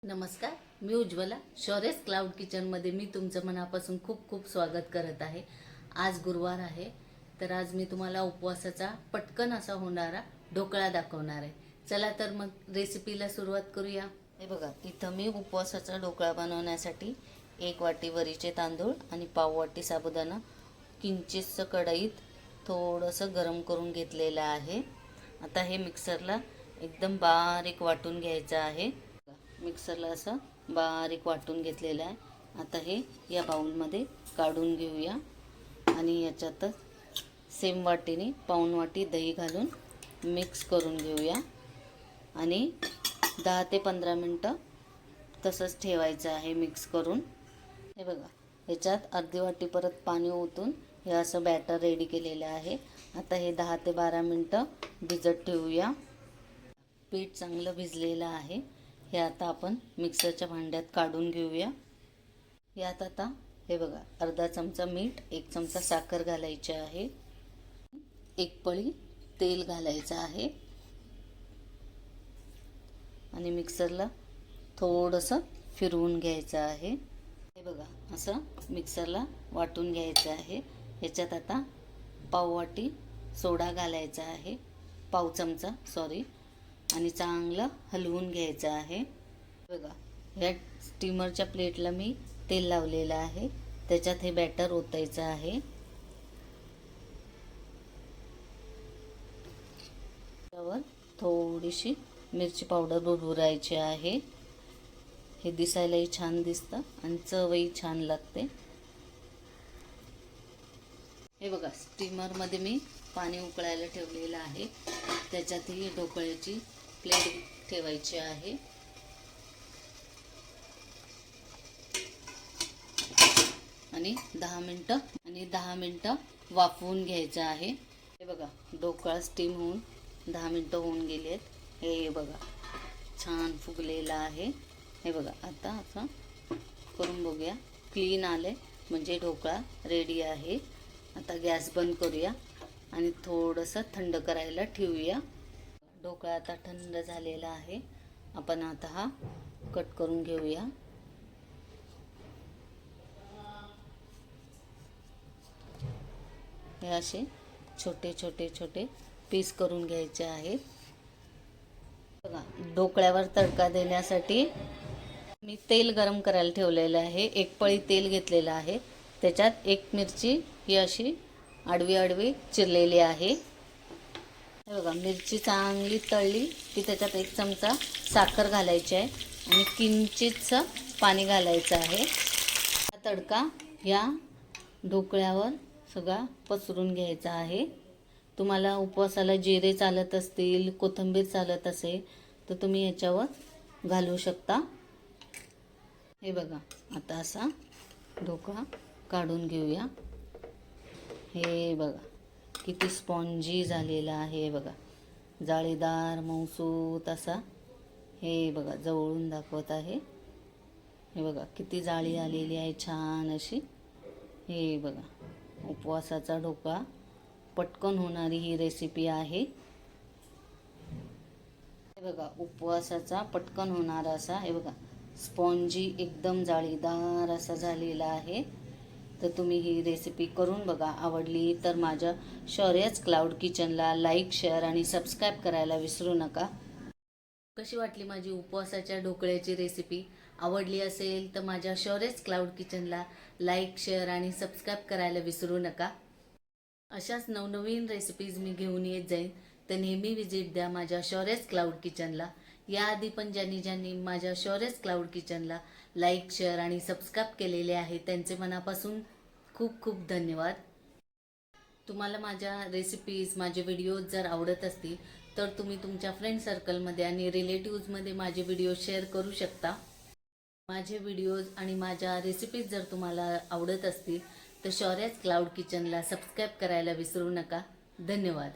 नमस्कार, मी उज्ज्वला. शौर्यस क्लाउड किचनमध्ये मी तुमचं मनापासून खूप खूप स्वागत करत आहे. आज गुरुवार आहे, तर आज मी तुम्हाला उपवासाचा पटकन असा होणारा ढोकळा दाखवणार आहे. चला तर मग रेसिपीला सुरुवात करूया. हे बघा, इथं मी उपवासाचा ढोकळा बनवण्यासाठी 1 वाटी वरीचे तांदूळ आणि पाव वाटी साबुदाणा किंचितसं कढईत थोडंसं गरम करून घेतलेलं आहे. आता हे मिक्सरला एकदम बारीक वाटून घ्यायचं आहे. मिक्सरला असं बारीक वाटून घेतलेलं आहे. आता हे या बाउलमध्ये काढून घेऊया आणि याच्यातच सेम वाटीने पाऊण वाटी दही घालून मिक्स करून घेऊया आणि 10 ते 15 मिनटं तसंच ठेवायचं आहे मिक्स करून. हे बघा, याच्यात अर्धी वाटी परत पाणी ओतून हे असं बॅटर रेडी केलेलं आहे. आता हे 10 ते 12 मिनटं भिजत ठेवूया. पीठ चांगलं भिजलेलं आहे. हे आता आपण मिक्सरच्या भांड्यात काढून घेऊया. यात आता हे बघा, अर्धा चमचा मीठ, 1 चमचा साखर घालायची आहे, 1 पळी तेल घालायचं आहे आणि मिक्सरला थोडंसं फिरवून घ्यायचं आहे. हे बघा, असं मिक्सरला वाटून घ्यायचं आहे. ह्याच्यात आता पाव वाटी सोडा घालायचा आहे, पाव चमचा सॉरी, आणि चांगलं हलवून घ्यायचं आहे. बघा, या स्टीमरच्या प्लेटला मी तेल लावलेलं आहे. त्याच्यात हे बॅटर ओतायचं आहे. त्यावर थोडीशी मिरची पावडर भुरभुरायची आहे. हे दिसायलाही छान दिसतं आणि चवही छान लागते. हे बघा, स्टीमरमध्ये मी पाणी उकळायला ठेवलेलं आहे. त्याच्यातही ढोकळ्याची प्लेट ठेवायची आहे आणि 10 मिनटं वाफवून घ्यायचं आहे. हे बघा, ढोकळा स्टीम होऊन 10 मिनटं होऊन गेली आहेत. हे बघा, छान फुगलेलं आहे. हे बघा, आता असं करून बघूया. क्लीन आले म्हणजे ढोकळा रेडी आहे. आता गॅस बंद करूया आणि थोडंसं थंड करायला ठेवूया. ढोकळा आता थंड झालेला आहे. आपण आता हा कट करून घेऊया. हे असे छोटे छोटे छोटे पीस करून घ्यायचे आहेत. बघा, ढोकळ्यावर तडका देण्यासाठी मी तेल गरम करायला ठेवलेलं आहे. 1 पळी तेल घेतलेलं आहे. त्याच्यात 1 मिरची ही अशी आडवी आडवी चिरलेली आहे. हे बघा, मिरची चांगली तळली की त्याच्यात 1 चमचा साखर घालायची आहे आणि किंचितसं पाणी घालायचं आहे. हा तडका या ढोकळ्यावर सगळा पसरून घ्यायचा आहे. तुम्हाला उपवासाला जिरे चालत असतील, कोथिंबीर चालत असेल तर तुम्ही याच्यावर घालू शकता. हे बघा, आता असा ढोकळा काढून घेऊया. हे बघा, किती स्पॉन्जी झालेला आहे. बघा, जाळीदार मऊसूत असा. हे बघा, जवळून दाखवत आहे. हे बघा, किती जाळी आलेली आहे छान अशी. हे बघा, उपवासाचा ढोकळा पटकन होणारी ही रेसिपी आहे. हे बघा, उपवासाचा पटकन होणारा असा, हे बघा, स्पॉन्जी एकदम जाळीदार असा झालेला आहे. तर तुम्ही ही रेसिपी करून बघा. आवडली तर माझ्या शौर्यस क्लाउड किचनला लाईक, शेअर आणि सबस्क्राईब करायला विसरू नका. कशी वाटली माझी उपवासाच्या ढोकळ्याची रेसिपी? आवडली असेल तर माझ्या शौर्यस क्लाउड किचनला लाईक, शेअर आणि सबस्क्राईब करायला विसरू नका. अशाच नवनवीन रेसिपीज मी घेऊन येत जाईन, तर नेहमी विजिट द्या माझ्या शौर्यस क्लाउड किचनला. याआधी पण ज्यांनी माझ्या शौर्यस क्लाउड किचनला लाईक, शेअर आणि सबस्क्राईब केलेले आहे त्यांचे मनापासून खूप खूप धन्यवाद. तुम्हाला माझ्या रेसिपीज, माझे व्हिडिओज जर आवडत असतील तर तुम्ही तुमच्या फ्रेंड सर्कलमध्ये आणि रिलेटिव्हजमध्ये माझे व्हिडिओ शेअर करू शकता. माझे व्हिडिओज आणि माझ्या रेसिपीज जर तुम्हाला आवडत असतील तर शौर्यस क्लाउड किचनला सबस्क्राईब करायला विसरू नका. धन्यवाद.